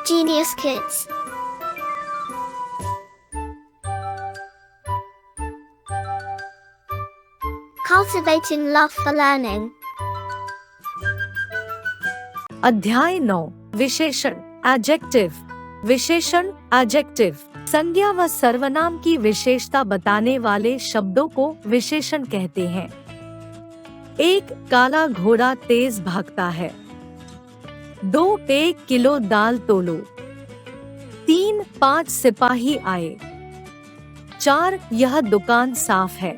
Genius Kids. Cultivating love for learning. अध्याय 9 विशेषण adjective. विशेषण एडजेक्टिव संज्ञा व सर्वनाम की विशेषता बताने वाले शब्दों को विशेषण कहते हैं। एक काला घोड़ा तेज भागता है। 2 1 किलो दाल तोलो। 3 5 सिपाही आए। 4 यह दुकान साफ है।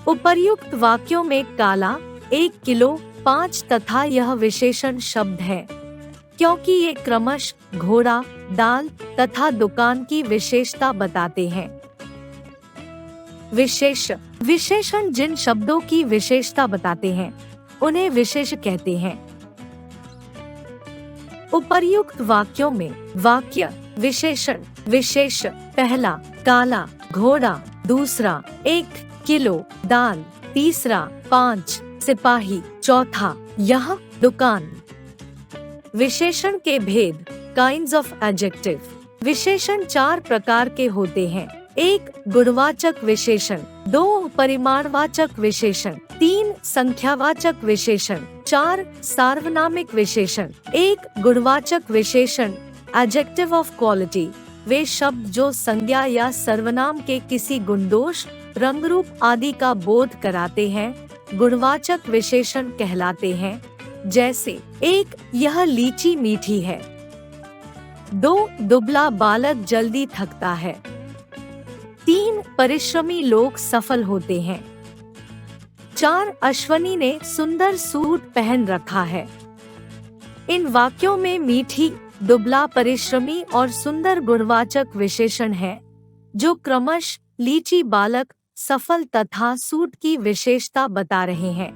उपर्युक्त वाक्यों में काला, 1 किलो, 5 तथा यह विशेषण शब्द है क्योंकि ये क्रमशः घोड़ा, दाल तथा दुकान की विशेषता बताते हैं। विशेषण जिन शब्दों की विशेषता बताते हैं उन्हें विशेष कहते हैं। उपर्युक्त वाक्यों में वाक्य विशेषण विशेष पहला काला घोड़ा, दूसरा 1 किलो दाल, तीसरा 5 सिपाही, चौथा यह दुकान। विशेषण के भेद काइंड्स ऑफ एडजेक्टिव। विशेषण 4 प्रकार के होते हैं। 1 गुणवाचक विशेषण, 2 परिमाणवाचक विशेषण, 3 संख्यावाचक विशेषण, 4 सार्वनामिक विशेषण। 1 गुणवाचक विशेषण एडजेक्टिव ऑफ क्वालिटी वे शब्द जो संज्ञा या सर्वनाम के किसी गुणदोष, रंग रूप आदि का बोध कराते हैं गुणवाचक विशेषण कहलाते हैं। जैसे 1 यह लीची मीठी है। 2 दुबला बालक जल्दी थकता है। 3 परिश्रमी लोग सफल होते हैं। 4 अश्वनी ने सुंदर सूट पहन रखा है। इन वाक्यों में मीठी, दुबला, परिश्रमी और सुंदर गुणवाचक विशेषण हैं, जो क्रमशः लीची, बालक, सफल तथा सूट की विशेषता बता रहे हैं।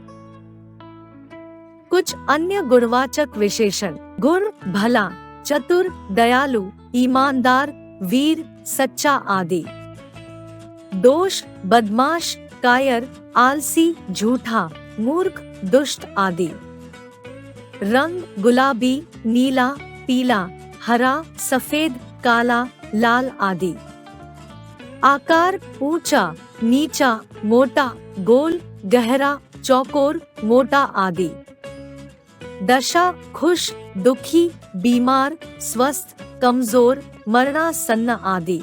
कुछ अन्य गुणवाचक विशेषण गुण भला, चतुर, दयालु, ईमानदार, वीर, सच्चा आदि। दोष बदमाश, कायर, आलसी, झूठा, मूर्ख, दुष्ट आदि। रंग गुलाबी, नीला, पीला, हरा, सफेद, काला, लाल आदि। आकार ऊंचा, नीचा, मोटा, गोल, गहरा, चौकोर, मोटा आदि। दशा खुश, दुखी, बीमार, स्वस्थ, कमजोर, मरणासन्न आदि।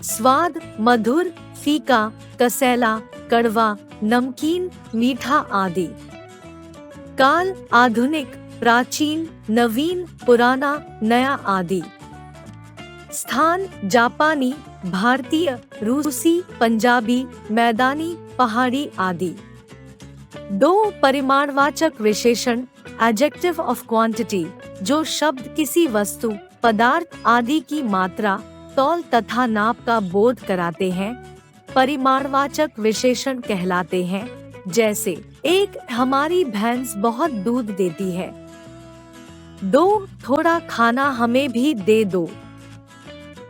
स्वाद मधुर, फीका, कसैला, कड़वा, नमकीन, मीठा आदि। काल आधुनिक, प्राचीन, नवीन, पुराना, नया आदि। स्थान जापानी, भारतीय, रूसी, पंजाबी, मैदानी, पहाड़ी आदि। 2 परिमाणवाचक विशेषण एडजेक्टिव ऑफ क्वांटिटी जो शब्द किसी वस्तु, पदार्थ आदि की मात्रा, तौल तथा नाप का बोध कराते हैं परिमाणवाचक विशेषण कहलाते हैं। जैसे 1 हमारी भैंस बहुत दूध देती है। 2 थोड़ा खाना हमें भी दे दो।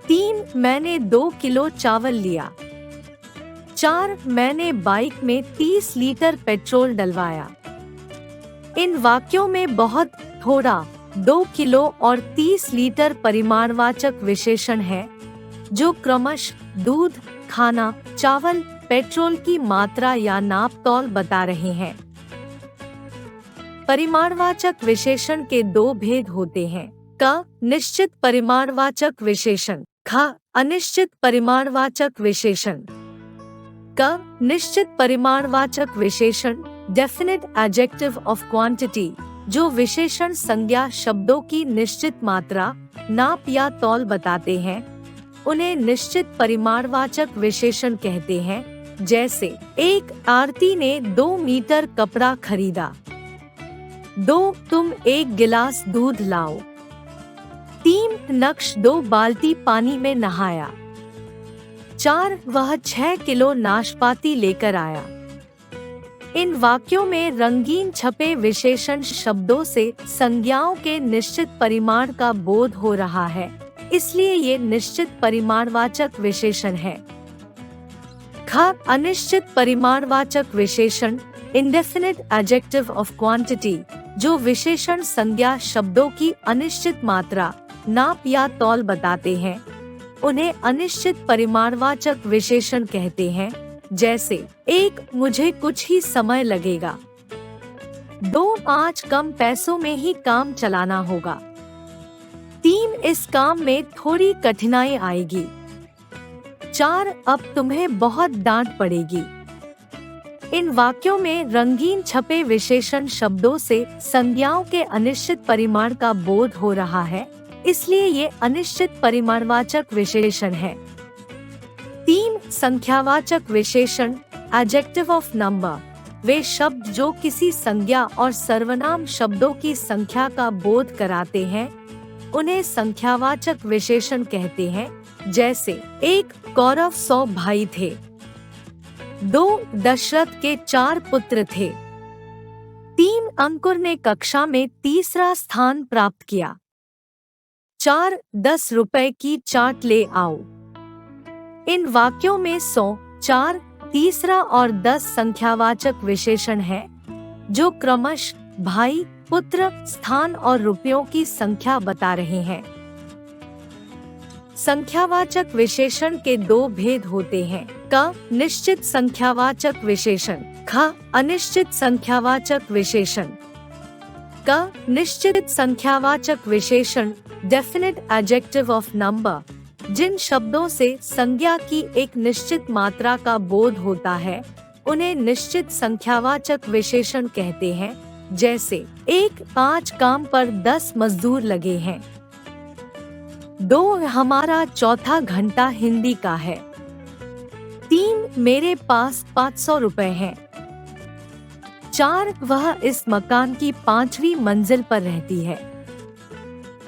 3 मैंने 2 किलो चावल लिया। 4 मैंने बाइक में 30 लीटर पेट्रोल डलवाया। इन वाक्यों में बहुत, थोड़ा, 2 किलो और 30 लीटर परिमाणवाचक विशेषण हैं, जो क्रमशः दूध, खाना, चावल, पेट्रोल की मात्रा या नाप तौल बता रहे हैं। परिमाणवाचक विशेषण के 2 भेद होते हैं। क निश्चित परिमाणवाचक विशेषण, ख अनिश्चित परिमाणवाचक विशेषण। क निश्चित परिमाणवाचक विशेषण डेफिनेट एडजेक्टिव ऑफ क्वांटिटी जो विशेषण संज्ञा शब्दों की निश्चित मात्रा, नाप या तौल बताते हैं उन्हें निश्चित परिमाणवाचक विशेषण कहते हैं। जैसे 1 आरती ने 2 मीटर कपड़ा खरीदा। 2 तुम 1 गिलास दूध लाओ। 3 नक्श 2 बाल्टी पानी में नहाया। 4 वह 6 किलो नाशपाती लेकर आया। इन वाक्यों में रंगीन छपे विशेषण शब्दों से संज्ञाओं के निश्चित परिमाण का बोध हो रहा है, इसलिए ये निश्चित परिमाणवाचक विशेषण है। ख अनिश्चित परिमाणवाचक विशेषण इंडेफिनिट एडजेक्टिव ऑफ क्वांटिटी, जो विशेषण संज्ञा शब्दों की अनिश्चित मात्रा, नाप या तौल बताते हैं, उन्हें अनिश्चित परिमाणवाचक विशेषण कहते हैं। जैसे 1 मुझे कुछ ही समय लगेगा, 2 आज कम पैसों में ही काम चलाना होगा, 3 इस काम में थोड़ी कठिनाई आएगी, 4 अब तुम्हें बहुत डांट पड़ेगी। इन वाक्यों में रंगीन छपे विशेषण शब्दों से संज्ञाओं के अनिश्चित परिमाण का बोध हो रहा है, इसलिए ये अनिश्चित परिमाणवाचक विशेषण है। 3 संख्यावाचक विशेषण एडजेक्टिव ऑफ नंबर, वे शब्द जो किसी संज्ञा और सर्वनाम शब्दों की संख्या का बोध कराते हैं, उन्हें संख्यावाचक विशेषण कहते हैं। जैसे 1 कौरव 100 भाई थे, 2 दशरथ के 4 पुत्र थे, 3 अंकुर ने कक्षा में तीसरा स्थान प्राप्त किया, 4 10 रुपए की चाट ले आओ। इन वाक्यों में 100, 4, तीसरा और 10 संख्यावाचक विशेषण हैं, जो क्रमशः भाई, पुत्र, स्थान और रुपयों की संख्या बता रहे हैं। संख्यावाचक विशेषण के 2 भेद होते हैं, क निश्चित संख्यावाचक विशेषण, ख अनिश्चित संख्यावाचक विशेषण। क निश्चित संख्यावाचक विशेषण डेफिनिट एडजेक्टिव ऑफ नंबर, जिन शब्दों से संज्ञा की एक निश्चित मात्रा का बोध होता है, उन्हें निश्चित संख्यावाचक विशेषण कहते हैं। जैसे 1 5 काम पर 10 मजदूर लगे हैं, 2 हमारा चौथा घंटा हिंदी का है, 3 मेरे पास 500 रुपए हैं, 4 वह इस मकान की 5वीं मंजिल पर रहती है।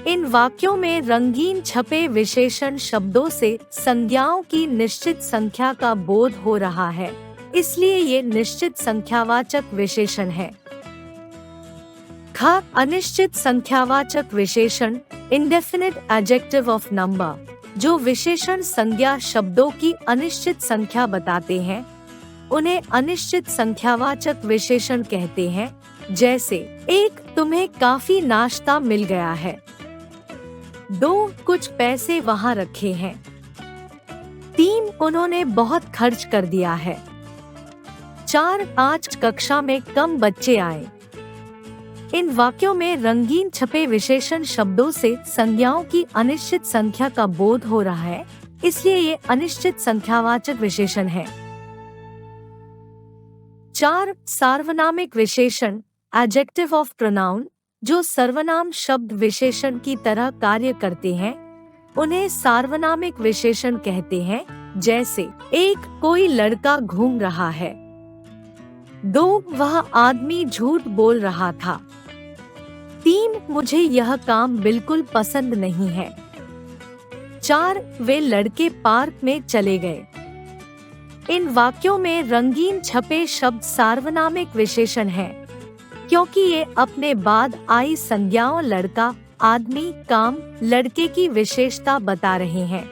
इन वाक्यों में रंगीन छपे विशेषण शब्दों से संज्ञाओं की निश्चित संख्या का बोध हो रहा है, इसलिए ये निश्चित संख्यावाचक विशेषण है। ख अनिश्चित संख्यावाचक विशेषण इंडेफिनिट एडजेक्टिव ऑफ नंबर, जो विशेषण संज्ञा शब्दों की अनिश्चित संख्या बताते हैं, उन्हें अनिश्चित संख्यावाचक विशेषण कहते हैं। जैसे 1 तुम्हें काफी नाश्ता मिल गया है, 2 कुछ पैसे वहां रखे हैं, 3 उन्होंने बहुत खर्च कर दिया है, 4 आज कक्षा में कम बच्चे आए। इन वाक्यों में रंगीन छपे विशेषण शब्दों से संज्ञाओं की अनिश्चित संख्या का बोध हो रहा है, इसलिए ये अनिश्चित संख्यावाचक विशेषण है। 4 सार्वनामिक विशेषण एडजेक्टिव ऑफ प्रोनाउन, जो सर्वनाम शब्द विशेषण की तरह कार्य करते हैं, उन्हें सार्वनामिक विशेषण कहते हैं। जैसे 1 कोई लड़का घूम रहा है, 2 वह आदमी झूठ बोल रहा था, 3 मुझे यह काम बिल्कुल पसंद नहीं है, 4 वे लड़के पार्क में चले गए। इन वाक्यों में रंगीन छपे शब्द सार्वनामिक विशेषण हैं, क्योंकि ये अपने बाद आई संज्ञाओं लड़का, आदमी, काम, लड़के की विशेषता बता रहे हैं।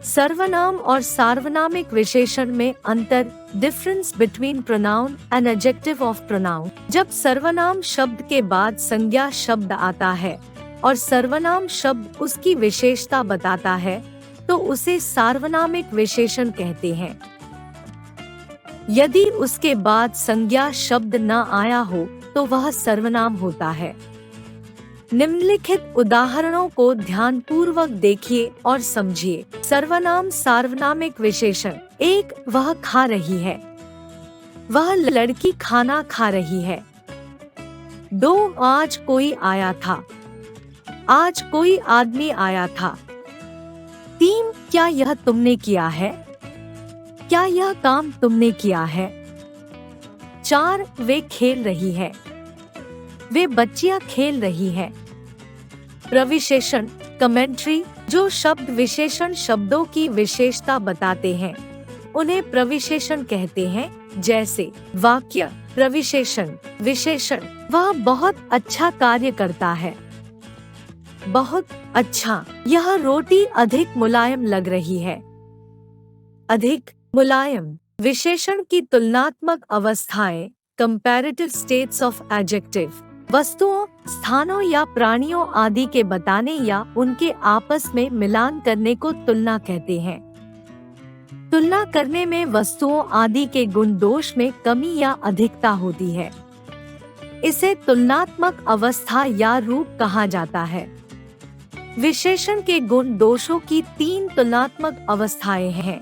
सर्वनाम और सार्वनामिक विशेषण में अंतर, difference between pronoun and adjective of pronoun. जब सर्वनाम शब्द के बाद संज्ञा शब्द आता है और सर्वनाम शब्द उसकी विशेषता बताता है, तो उसे सार्वनामिक विशेषण कहते हैं। यदि उसके बाद संज्ञा शब्द न आया हो तो वह सर्वनाम होता है। निम्नलिखित उदाहरणों को ध्यानपूर्वक देखिए और समझिए। सर्वनाम सार्वनामिक विशेषण। 1 वह खा रही है, वह लड़की खाना खा रही है। 2 आज कोई आया था, आज कोई आदमी आया था। 3 क्या यह तुमने किया है, क्या यह काम तुमने किया है। 4 वे खेल रही है, वे बच्चियां खेल रही हैं। प्रविशेषण कमेंट्री, जो शब्द विशेषण शब्दों की विशेषता बताते हैं, उन्हें प्रविशेषण कहते हैं। जैसे वाक्य प्रविशेषण विशेषण, वह बहुत अच्छा कार्य करता है। बहुत अच्छा, यह रोटी अधिक मुलायम लग रही है। अधिक मुलायम, विशेषण की तुलनात्मक अवस्थाएं, कंपैरेटिव स्टेट्स ऑफ एडजेक्टिव, वस्तुओं, स्थानों या प्राणियों आदि के बताने या उनके आपस में मिलान करने को तुलना कहते हैं। तुलना करने में वस्तुओं आदि के गुण दोष में कमी या अधिकता होती है। इसे तुलनात्मक अवस्था या रूप कहा जाता है। विशेषण के गुण दोषों की 3 तुलनात्मक अवस्थाएं हैं।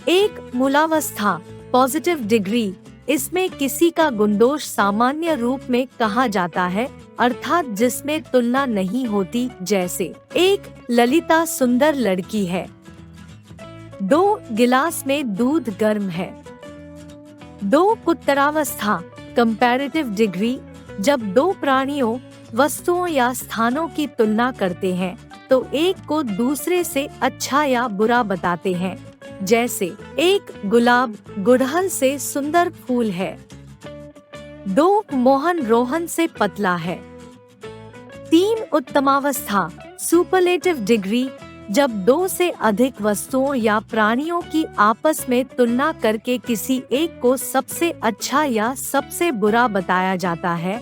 1. मूलावस्था, पॉजिटिव डिग्री। इसमें किसी का गुणदोष सामान्य रूप में कहा जाता है, अर्थात जिसमें तुलना नहीं होती, जैसे 1. ललिता सुंदर लड़की है। 2. गिलास में दूध गर्म है। 2. उत्तरावस्था, कंपैरेटिव डिग्री। जब 2 प्राणियों, वस्तुओं या स्थानों की तुलना करते हैं तो एक को दूसरे से अच्छा या बुरा बताते हैं, जैसे 1. गुलाब गुड़हल से सुंदर फूल है। 2. मोहन रोहन से पतला है। 3. उत्तमावस्था, सुपरलेटिव डिग्री। जब 2 से अधिक वस्तुओं या प्राणियों की आपस में तुलना करके किसी एक को सबसे अच्छा या सबसे बुरा बताया जाता है,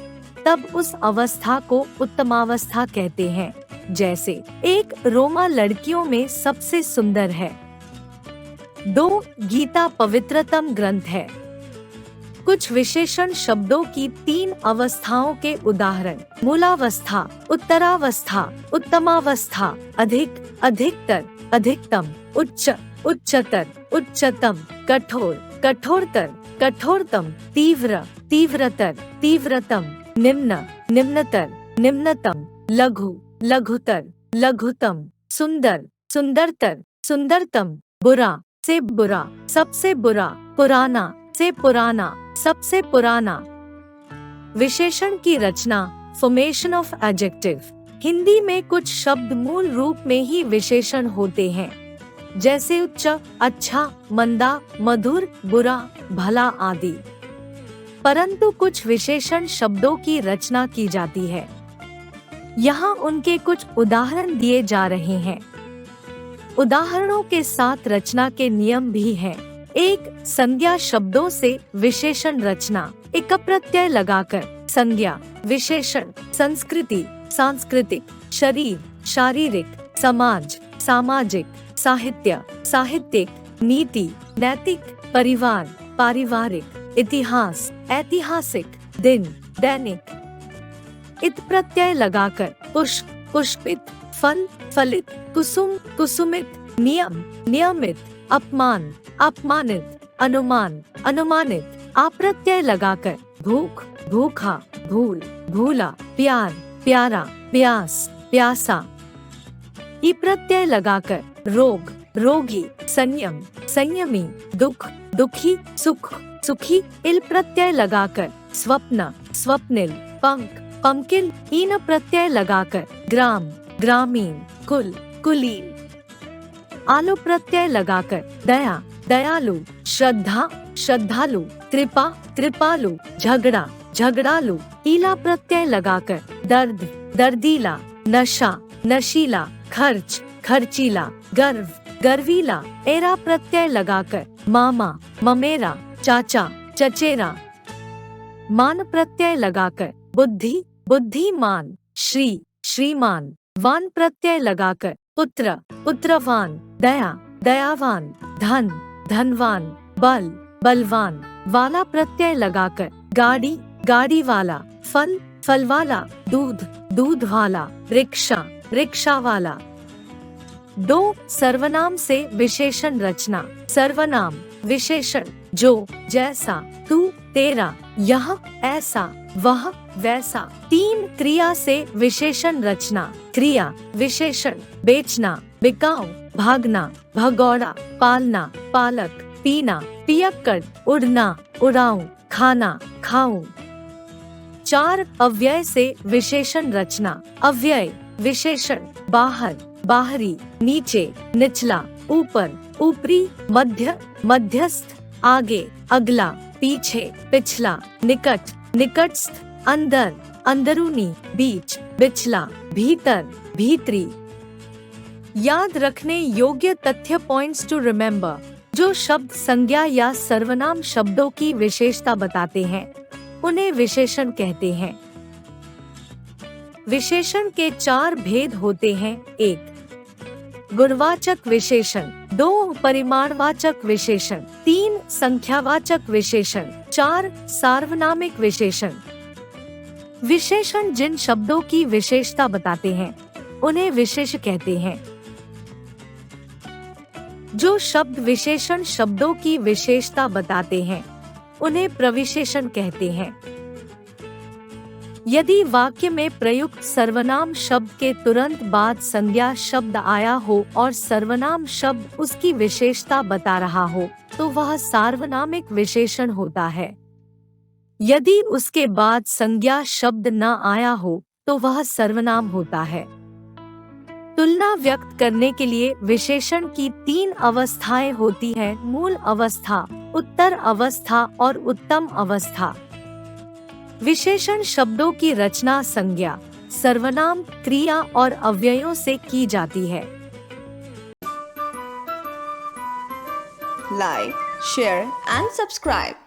तब उस अवस्था को उत्तमावस्था कहते हैं, जैसे 1. रोमा लड़कियों में सबसे सुंदर है। 2. गीता पवित्रतम ग्रंथ है। कुछ विशेषण शब्दों की 3 अवस्थाओं के उदाहरण: मूलावस्था, उत्तरावस्था, उत्तमावस्था, अधिक, अधिकतर, अधिकतम, उच्च, उच्चतर, उच्चतम, कठोर, कठोरतर, कठोरतम, तीव्र, तीव्रतर, तीव्रतम, निम्न, निम्नतर, निम्नतम, लघु, लघुतर, लघुतम, सुंदर, सुंदरतर, सुंदरतम, बुरा से बुरा, सबसे बुरा, पुराना से पुराना, सबसे पुराना। विशेषण की रचना, फॉर्मेशन ऑफ एडजेक्टिव। हिंदी में कुछ शब्द मूल रूप में ही विशेषण होते हैं, जैसे उच्च, अच्छा, मंदा, मधुर, बुरा, भला आदि। परंतु कुछ विशेषण शब्दों की रचना की जाती है। यहाँ उनके कुछ उदाहरण दिए जा रहे हैं। उदाहरणों के साथ रचना के नियम भी हैं। 1. संज्ञा शब्दों से विशेषण रचना। एक प्रत्यय लगाकर संज्ञा, विशेषण, संस्कृति, सांस्कृतिक, शरीर, शारीरिक, समाज, सामाजिक, साहित्य, साहित्यिक, नीति, नैतिक, परिवार, पारिवारिक, इतिहास, ऐतिहासिक, दिन, दैनिक। इत प्रत्यय लगाकर पुष्प, पुष्पित, फल, फलित, कुसुम, कुसुमित, नियम, नियमित, अपमान, अपमानित, अनुमान, अनुमानित। आप्रत्यय लगाकर भूख, भूखा, भूल, भूला, प्यार, प्यारा, प्यास, प्यासा। ई प्रत्यय लगाकर रोग, रोगी, संयम, संयमी, दुख, दुखी, सुख, सुखी। इल प्रत्यय लगाकर स्वप्न, स्वप्निल, पंख, पंकिल। ईन प्रत्यय लगाकर ग्राम, ग्रामीण, कुल, कुलीन। आलु प्रत्यय लगाकर दया, दयालु, श्रद्धा, श्रद्धालु, कृपा, कृपालु, झगड़ा, झगड़ालु। ईला प्रत्यय लगाकर दर्द, दर्दीला, नशा, नशीला, खर्च, खर्चीला, गर्व, गर्वीला। एरा प्रत्यय लगाकर मामा, ममेरा, चाचा, चचेरा। मान प्रत्यय लगाकर बुद्धि, बुद्धिमान, श्री, श्रीमान। वान प्रत्यय लगाकर पुत्र, पुत्रवान, दया, दयावान, धन, धनवान, बल, बलवान। वाला प्रत्यय लगाकर गाड़ी, गाड़ी वाला, फल, फल वाला, दूध, दूध वाला, रिक्शा, रिक्शा वाला। 2. सर्वनाम से विशेषण रचना। सर्वनाम, विशेषण, जो, जैसा, तू, तेरा, यह, ऐसा, वह, वैसा। 3. क्रिया से विशेषण रचना। क्रिया, विशेषण, बेचना, बिकाऊ, भागना, भगौड़ा, पालना, पालक, पीना, पियक्कड़, उड़ना, उड़ाऊं, खाना, खाऊं। 4. अव्यय से विशेषण रचना। अव्यय, विशेषण, बाहर, बाहरी, नीचे, निचला, ऊपर, ऊपरी, मध्य, मध्यस्थ, आगे, अगला, पीछे, पिछला, निकट, निकटस्थ, अंदर, अंदरूनी, बीच, बिचला, भीतर, भीतरी। याद रखने योग्य तथ्य पॉइंट्स टू रिमेम्बर। जो शब्द संज्ञा या सर्वनाम शब्दों की विशेषता बताते हैं उन्हें विशेषण कहते हैं। विशेषण के 4 भेद होते हैं। 1 गुणवाचक विशेषण, 2 परिमाणवाचक विशेषण, 3 संख्यावाचक विशेषण, 4 सार्वनामिक विशेषण। विशेषण जिन शब्दों की विशेषता बताते हैं उन्हें विशेष कहते हैं। जो शब्द विशेषण शब्दों की विशेषता बताते हैं उन्हें प्रविशेषण कहते हैं। यदि वाक्य में प्रयुक्त सर्वनाम शब्द के तुरंत बाद संज्ञा शब्द आया हो और सर्वनाम शब्द उसकी विशेषता बता रहा हो तो वह सार्वनामिक विशेषण होता है। यदि उसके बाद संज्ञा शब्द न आया हो तो वह सर्वनाम होता है। तुलना व्यक्त करने के लिए विशेषण की 3 अवस्थाएं होती हैं: मूल अवस्था, उत्तर अवस्था और उत्तम अवस्था। विशेषण शब्दों की रचना संज्ञा, सर्वनाम, क्रिया और अव्ययों से की जाती है। Like, share and subscribe.